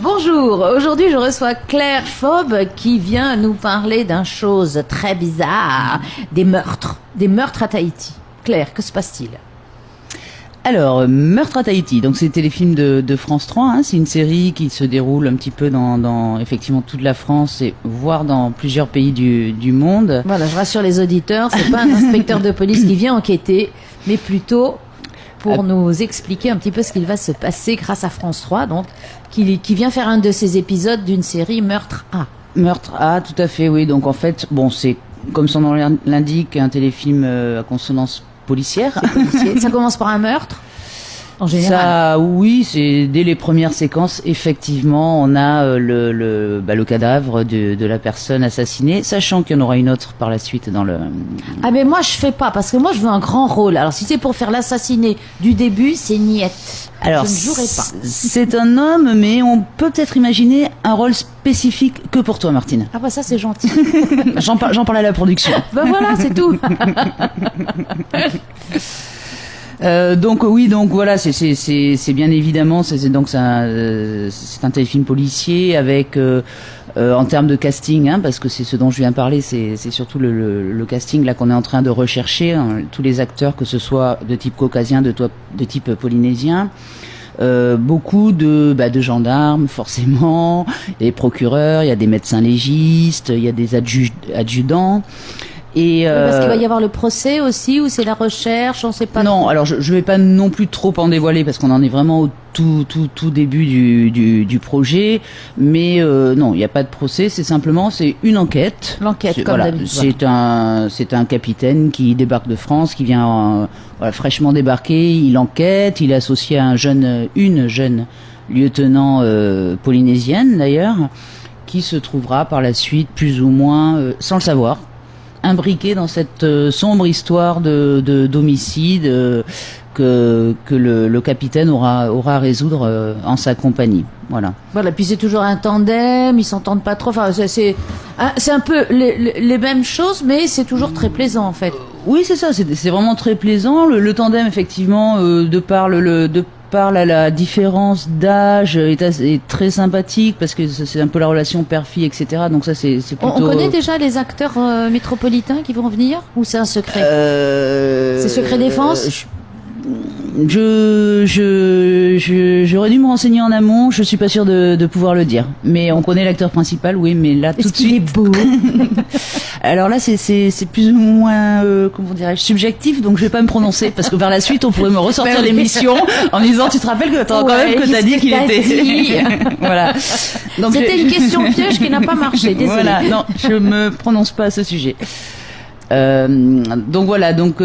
Bonjour, aujourd'hui je reçois Claire Faube qui vient nous parler d'une chose très bizarre, des meurtres à Tahiti. Claire, que se passe-t-il ? Alors, Meurtre à Tahiti, donc c'est le téléfilm de France 3, hein, c'est une série qui se déroule un petit peu dans effectivement toute la France et voire dans plusieurs pays du monde. Voilà, je rassure les auditeurs, c'est pas un inspecteur de police qui vient enquêter, mais plutôt pour nous expliquer un petit peu ce qu'il va se passer grâce à France 3, donc qui vient faire un de ces épisodes d'une série Meurtre A. Meurtre A, tout à fait, oui. Donc en fait, bon, c'est comme son nom l'indique, un téléfilm à consonance policière. Ça commence par un meurtre, en général. Ça, oui, c'est dès les premières séquences, effectivement, on a le cadavre de la personne assassinée, sachant qu'il y en aura une autre par la suite dans le. Ah mais moi je fais pas, parce que moi je veux un grand rôle. Alors si c'est pour faire l'assassiné du début, c'est niette. Alors, je ne jouerai pas. C'est un homme, mais on peut peut-être imaginer un rôle spécifique que pour toi, Martine. Ah bah ça c'est gentil. J'en parle à la production. Ben voilà, c'est tout. Donc oui, donc voilà, c'est bien évidemment, c'est un téléfilm policier avec en termes de casting, hein, parce que c'est ce dont je viens parler, c'est surtout le casting là qu'on est en train de rechercher, hein, tous les acteurs, que ce soit de type caucasien, de type polynésien. Beaucoup de gendarmes, forcément, des procureurs, il y a des médecins légistes, il y a des adjudants. Et parce qu'il va y avoir le procès aussi, ou c'est la recherche, on sait pas. Non, alors je vais pas non plus trop en dévoiler parce qu'on en est vraiment au tout début du projet, mais non, il n'y a pas de procès, c'est une enquête. L'enquête, comme d'habitude. C'est un capitaine qui débarque de France, qui vient fraîchement débarquer, il enquête, il est associé à une jeune lieutenant polynésienne d'ailleurs, qui se trouvera par la suite plus ou moins, sans le savoir, imbriqué dans cette sombre histoire d'homicide que le capitaine aura à résoudre en sa compagnie. Voilà. Voilà, puis c'est toujours un tandem, ils s'entendent pas trop. Enfin, c'est un peu les mêmes choses, mais c'est toujours très plaisant en fait. Oui, c'est ça, c'est vraiment très plaisant. Le tandem, effectivement, de par la différence d'âge est très sympathique parce que c'est un peu la relation père-fille, etc. Donc ça, c'est plutôt. On connaît déjà les acteurs métropolitains qui vont venir, ou c'est un secret? C'est secret défense? J'aurais dû me renseigner en amont. Je suis pas sûre de pouvoir le dire. Mais on connaît l'acteur principal, oui. Mais là, tout de suite. Est-ce qu'il est beau? Alors là, c'est plus ou moins, comment dirais-je, subjectif. Donc je vais pas me prononcer parce que par la suite, on pourrait me ressortir l'émission en me disant, tu te rappelles que quand même que t'as dit qu'il était. Voilà. Donc c'était une question piège qui n'a pas marché. Désolée. Voilà. Non, je me prononce pas à ce sujet. Donc voilà. Donc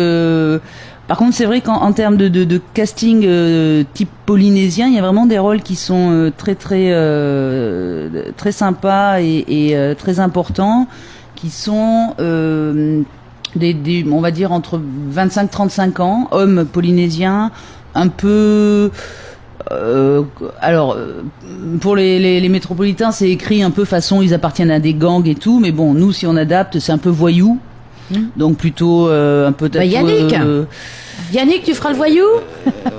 par contre, c'est vrai qu'en termes de casting type polynésien, il y a vraiment des rôles qui sont très sympas et très importants, qui sont on va dire entre 25-35 ans, hommes polynésiens, un peu. Pour les métropolitains, c'est écrit un peu façon ils appartiennent à des gangs et tout, mais bon, nous, si on adapte, c'est un peu voyou. Donc plutôt un peu tatoué. Yannick, tu feras le voyou.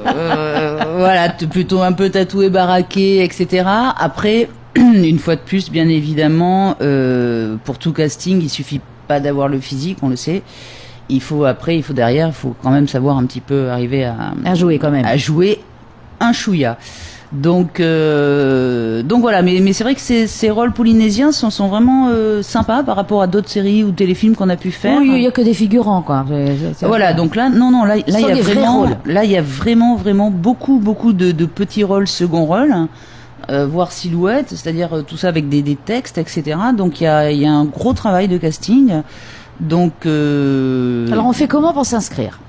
Voilà, plutôt un peu tatoué, baraqué, etc. Après, une fois de plus, bien évidemment, pour tout casting, il suffit pas d'avoir le physique, on le sait. Il faut quand même savoir un petit peu arriver à jouer quand même. À jouer un chouïa. Donc voilà, mais c'est vrai que ces rôles polynésiens sont vraiment sympas par rapport à d'autres séries ou téléfilms qu'on a pu faire. Oui, il y a que des figurants, quoi. Voilà, donc là, là il y a vraiment beaucoup de petits rôles, second rôles, voire silhouettes, c'est-à-dire tout ça avec des textes, etc. Donc il y a un gros travail de casting. Donc alors on fait comment pour s'inscrire?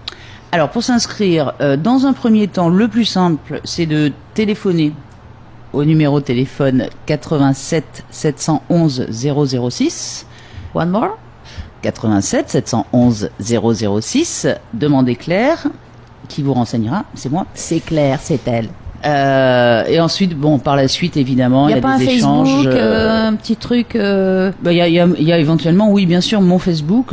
Alors pour s'inscrire, dans un premier temps, le plus simple, c'est de téléphoner au numéro de téléphone 87 711 006. One more. 87 711 006. Demandez Claire, qui vous renseignera. C'est moi. C'est Claire, c'est elle. Et ensuite, bon, par la suite, évidemment, il y a des échanges. Facebook, un petit truc. Il y a éventuellement, oui, bien sûr, mon Facebook.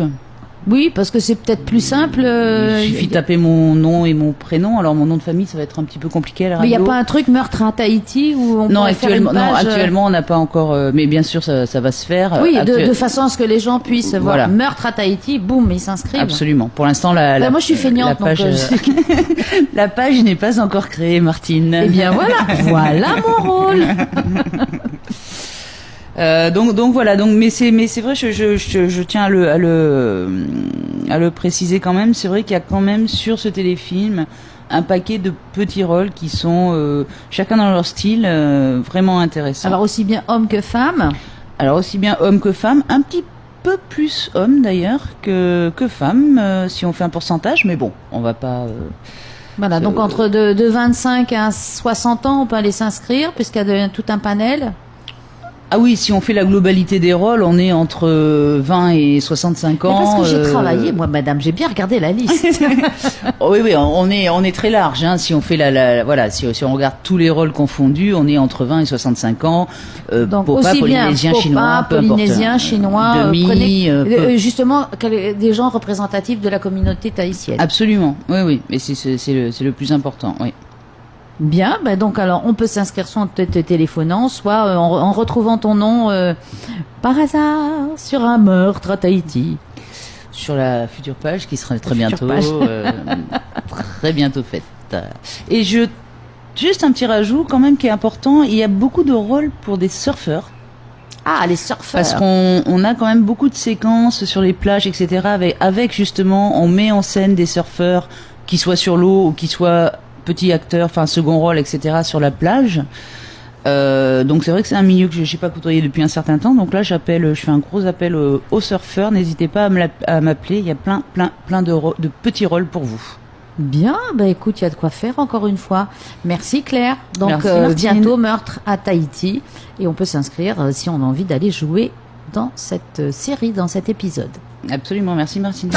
Oui, parce que c'est peut-être plus simple. Il suffit de taper mon nom et mon prénom. Alors mon nom de famille, ça va être un petit peu compliqué à la radio. Mais il n'y a pas un truc meurtre à Tahiti où on non, pourrait faire une page, non, actuellement on n'a pas encore. Mais bien sûr, ça va se faire. Oui, de façon à ce que les gens puissent voir meurtre à Tahiti, boum, ils s'inscrivent. Absolument. Pour l'instant, moi, je suis feignante, la page, la page n'est pas encore créée, Martine. Eh bien voilà, voilà mon rôle. Donc voilà, mais c'est vrai, je tiens à le préciser quand même. C'est vrai qu'il y a quand même sur ce téléfilm un paquet de petits rôles qui sont chacun dans leur style vraiment intéressants. Alors aussi bien hommes que femmes. Alors aussi bien hommes que femmes, un petit peu plus hommes d'ailleurs que femmes si on fait un pourcentage, mais bon, on va pas. Voilà, donc entre de 25 à 60 ans, on peut aller s'inscrire puisqu'il y a tout un panel. Ah oui, si on fait la globalité des rôles, on est entre 20 et 65 ans. Mais parce que j'ai travaillé, moi, madame, j'ai bien regardé la liste. Oui, on est très large. Hein. Si on fait voilà, si on regarde tous les rôles confondus, on est entre 20 et 65 ans. Donc Popa, aussi polynésien, bien chinois, peu polynésien, importe. chinois, Demi, justement des gens représentatifs de la communauté tahitienne. Absolument, oui, mais c'est le plus important, oui. Bien, donc alors on peut s'inscrire soit en te téléphonant, soit en retrouvant ton nom par hasard sur un meurtre à Tahiti. Sur la future page qui sera très bientôt faite. Et juste un petit rajout quand même qui est important, il y a beaucoup de rôles pour des surfeurs. Ah, les surfeurs. Parce qu'on a quand même beaucoup de séquences sur les plages, etc. avec justement, on met en scène des surfeurs qui soient sur l'eau ou qui soient petits acteurs, enfin second rôle, etc. sur la plage. Donc c'est vrai que c'est un milieu que je n'ai pas côtoyé depuis un certain temps. Donc là, je fais un gros appel aux surfeurs. N'hésitez pas à m'appeler. Il y a plein de petits rôles pour vous. Bien, écoute, il y a de quoi faire encore une fois. Merci Claire. Donc Merci, bientôt meurtre à Tahiti et on peut s'inscrire si on a envie d'aller jouer dans cette série, dans cet épisode. Absolument, merci Martine.